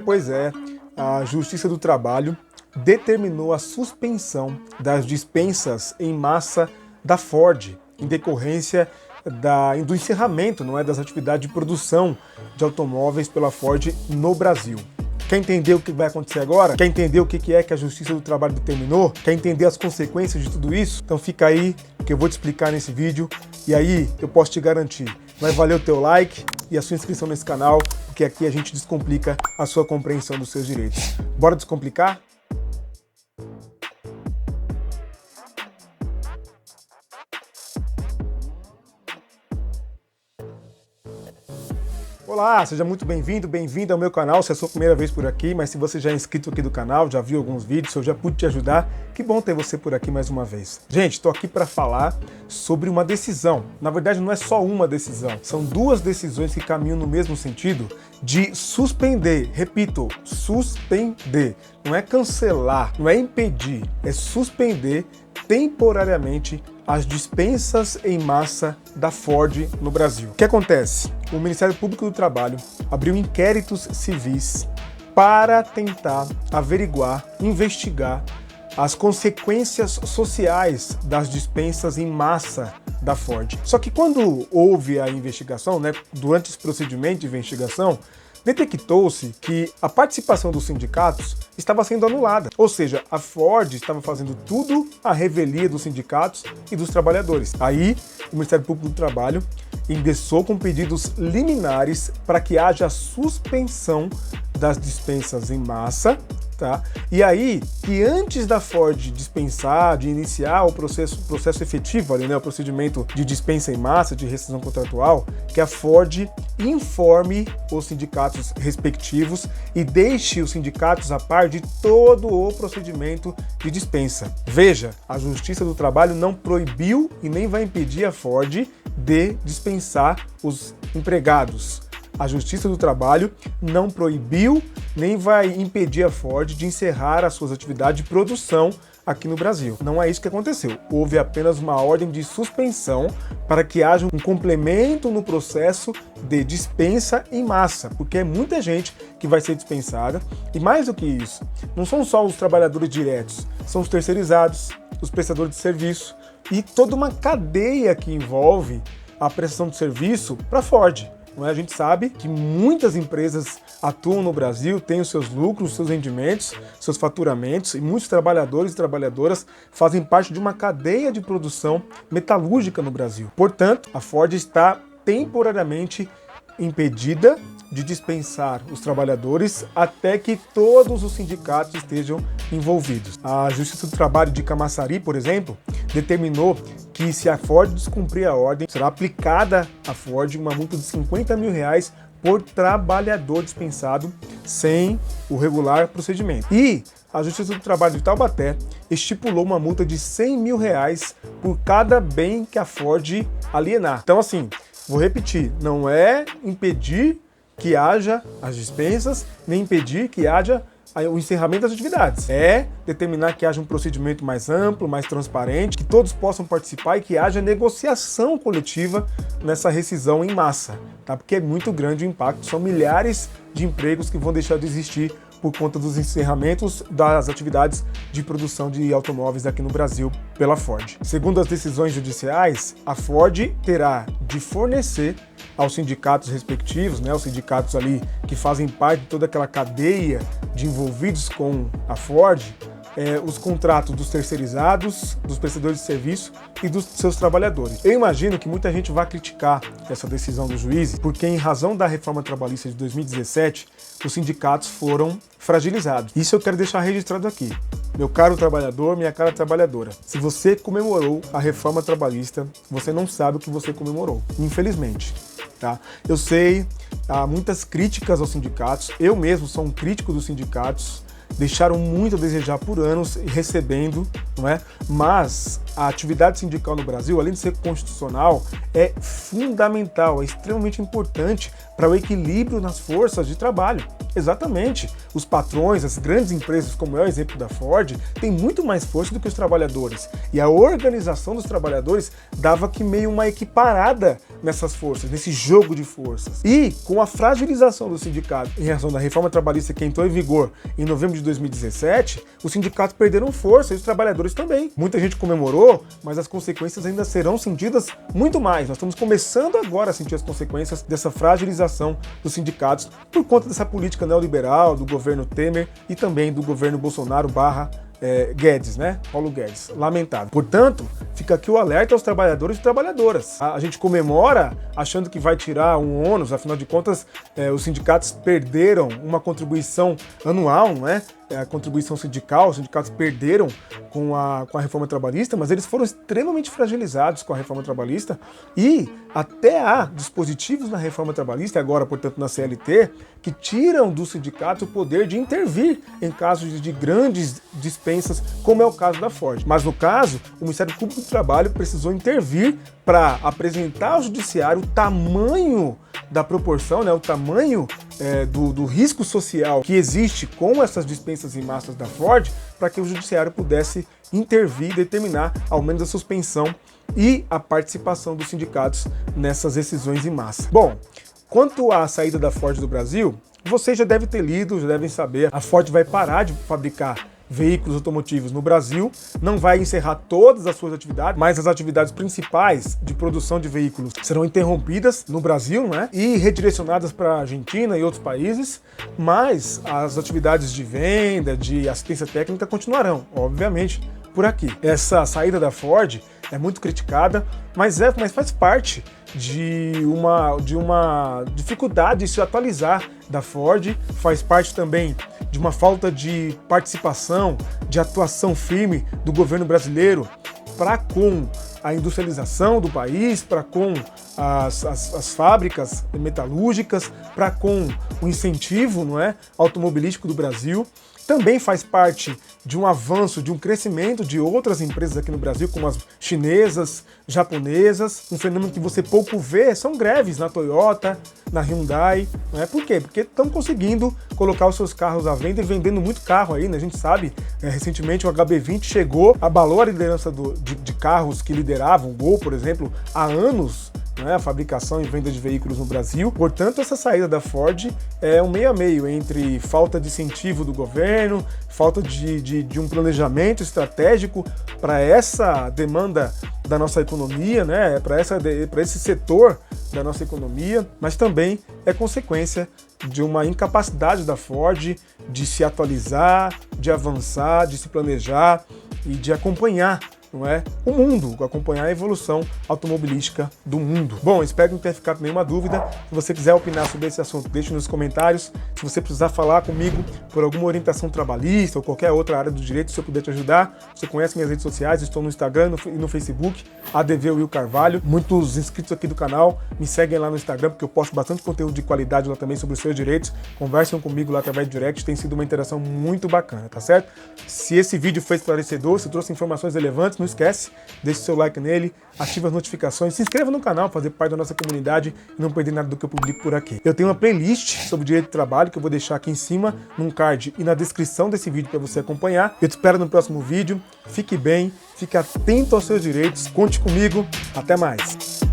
Pois é, a Justiça do Trabalho determinou a suspensão das dispensas em massa da Ford, em decorrência do encerramento, não é, das atividades de produção de automóveis pela Ford no Brasil. Quer entender o que vai acontecer agora? Quer entender o que é que a Justiça do Trabalho determinou? Quer entender as consequências de tudo isso? Então fica aí, que eu vou te explicar nesse vídeo. E aí, eu posso te garantir, vai valer o teu like e a sua inscrição nesse canal, porque aqui a gente descomplica a sua compreensão dos seus direitos. Bora descomplicar? Olá, seja muito bem-vindo, bem-vinda ao meu canal, se é a sua primeira vez por aqui, mas se você já é inscrito aqui do canal, já viu alguns vídeos, se eu já pude te ajudar, que bom ter você por aqui mais uma vez. Gente, estou aqui para falar sobre uma decisão. Na verdade, não é só uma decisão, são duas decisões que caminham no mesmo sentido de suspender, repito, suspender. Não é cancelar, não é impedir, é suspender temporariamente as dispensas em massa da Ford no Brasil. O que acontece? O Ministério Público do Trabalho abriu inquéritos civis para tentar averiguar, investigar as consequências sociais das dispensas em massa da Ford. Só que quando houve a investigação, durante esse procedimento de investigação, detectou-se que a participação dos sindicatos estava sendo anulada. Ou seja, a Ford estava fazendo tudo à revelia dos sindicatos e dos trabalhadores. Aí, o Ministério Público do Trabalho ingressou com pedidos liminares para que haja suspensão das dispensas em massa, tá? E aí, que antes da Ford dispensar, de iniciar o processo efetivo ali, o procedimento de dispensa em massa, de rescisão contratual, que a Ford informe os sindicatos respectivos e deixe os sindicatos a par de todo o procedimento de dispensa. Veja, a Justiça do Trabalho não proibiu e nem vai impedir a Ford de dispensar os empregados. A Justiça do Trabalho não proibiu nem vai impedir a Ford de encerrar as suas atividades de produção aqui no Brasil. Não é isso que aconteceu. Houve apenas uma ordem de suspensão para que haja um complemento no processo de dispensa em massa, porque é muita gente que vai ser dispensada. E mais do que isso, não são só os trabalhadores diretos, são os terceirizados, os prestadores de serviço e toda uma cadeia que envolve a prestação de serviço para a Ford. A gente sabe que muitas empresas atuam no Brasil, têm os seus lucros, seus rendimentos, seus faturamentos, e muitos trabalhadores e trabalhadoras fazem parte de uma cadeia de produção metalúrgica no Brasil. Portanto, a Ford está temporariamente impedida de dispensar os trabalhadores até que todos os sindicatos estejam envolvidos. A Justiça do Trabalho de Camaçari, por exemplo, determinou que se a Ford descumprir a ordem, será aplicada à Ford uma multa de R$50 mil por trabalhador dispensado sem o regular procedimento. E a Justiça do Trabalho de Taubaté estipulou uma multa de R$100 mil por cada bem que a Ford alienar. Então, assim, vou repetir, não é impedir que haja as dispensas, nem impedir que haja o encerramento das atividades. É determinar que haja um procedimento mais amplo, mais transparente, que todos possam participar e que haja negociação coletiva nessa rescisão em massa, tá? Porque é muito grande o impacto, são milhares de empregos que vão deixar de existir por conta dos encerramentos das atividades de produção de automóveis aqui no Brasil pela Ford. Segundo as decisões judiciais, a Ford terá de fornecer aos sindicatos respectivos, os sindicatos ali que fazem parte de toda aquela cadeia de envolvidos com a Ford, os contratos dos terceirizados, dos prestadores de serviço e dos seus trabalhadores. Eu imagino que muita gente vai criticar essa decisão do juiz, porque em razão da reforma trabalhista de 2017, os sindicatos foram fragilizados. Isso eu quero deixar registrado aqui. Meu caro trabalhador, minha cara trabalhadora, se você comemorou a reforma trabalhista, você não sabe o que você comemorou, infelizmente. Tá? Eu sei, há muitas críticas aos sindicatos, eu mesmo sou um crítico dos sindicatos, deixaram muito a desejar por anos recebendo, não é? Mas a atividade sindical no Brasil, além de ser constitucional, é fundamental, é extremamente importante para o equilíbrio nas forças de trabalho. Exatamente. Os patrões, as grandes empresas, como é o exemplo da Ford, têm muito mais força do que os trabalhadores. E a organização dos trabalhadores dava que meio uma equiparada nessas forças, nesse jogo de forças. E com a fragilização do sindicato em razão da reforma trabalhista que entrou em vigor em novembro de 2017, os sindicatos perderam força e os trabalhadores também. Muita gente comemorou, mas as consequências ainda serão sentidas muito mais. Nós estamos começando agora a sentir as consequências dessa fragilização dos sindicatos por conta dessa política neoliberal do governo Temer e também do governo Bolsonaro Guedes, né? Paulo Guedes. Lamentável. Portanto, fica aqui o alerta aos trabalhadores e trabalhadoras. A gente comemora achando que vai tirar um ônus, afinal de contas, os sindicatos perderam uma contribuição anual, não é? A contribuição sindical, os sindicatos perderam com a reforma trabalhista, mas eles foram extremamente fragilizados com a reforma trabalhista e até há dispositivos na reforma trabalhista, agora, portanto, na CLT, que tiram do sindicato o poder de intervir em casos de grandes dispensas, como é o caso da Ford. Mas, no caso, o Ministério Público do Trabalho precisou intervir para apresentar ao Judiciário o tamanho da proporção, né, o tamanho do risco social que existe com essas dispensas em massas da Ford, para que o Judiciário pudesse intervir e determinar ao menos a suspensão e a participação dos sindicatos nessas decisões em massa. Bom, quanto à saída da Ford do Brasil, vocês já devem ter lido, já devem saber, a Ford vai parar de fabricar veículos automotivos no Brasil, não vai encerrar todas as suas atividades, mas as atividades principais de produção de veículos serão interrompidas no Brasil, né? E redirecionadas para a Argentina e outros países, mas as atividades de venda, de assistência técnica continuarão, obviamente, por aqui. Essa saída da Ford é muito criticada, mas faz parte de uma dificuldade de se atualizar da Ford, faz parte também de uma falta de participação, de atuação firme do governo brasileiro para com a industrialização do país, para com as fábricas metalúrgicas, para com o incentivo, não é, automobilístico do Brasil. Também faz parte de um avanço, de um crescimento de outras empresas aqui no Brasil, como as chinesas, japonesas. Um fenômeno que você pouco vê são greves na Toyota, na Hyundai. Não é? Por quê? Porque estão conseguindo colocar os seus carros à venda e vendendo muito carro aí, né? A gente sabe, recentemente o HB20 chegou, abalou a liderança de carros que lideravam, o Gol, por exemplo, há anos, a fabricação e venda de veículos no Brasil. Portanto, essa saída da Ford é um meio a meio entre falta de incentivo do governo, falta de um planejamento estratégico para essa demanda da nossa economia, né? Para esse setor da nossa economia, mas também é consequência de uma incapacidade da Ford de se atualizar, de avançar, de se planejar e de acompanhar, não é, o mundo, acompanhar a evolução automobilística do mundo. Bom, espero que não tenha ficado nenhuma dúvida. Se você quiser opinar sobre esse assunto, deixe nos comentários. Se você precisar falar comigo por alguma orientação trabalhista ou qualquer outra área do direito, se eu puder te ajudar, você conhece minhas redes sociais, estou no Instagram e no Facebook, ADV Will Carvalho. Muitos inscritos aqui do canal me seguem lá no Instagram, porque eu posto bastante conteúdo de qualidade lá também sobre os seus direitos. Conversam comigo lá através do direct, tem sido uma interação muito bacana, tá certo? Se esse vídeo foi esclarecedor, se trouxe informações relevantes, não esquece, deixe seu like nele, ative as notificações, se inscreva no canal, fazer parte da nossa comunidade e não perder nada do que eu publico por aqui. Eu tenho uma playlist sobre direito de trabalho que eu vou deixar aqui em cima, num card e na descrição desse vídeo para você acompanhar. Eu te espero no próximo vídeo. Fique bem, fique atento aos seus direitos, conte comigo, até mais!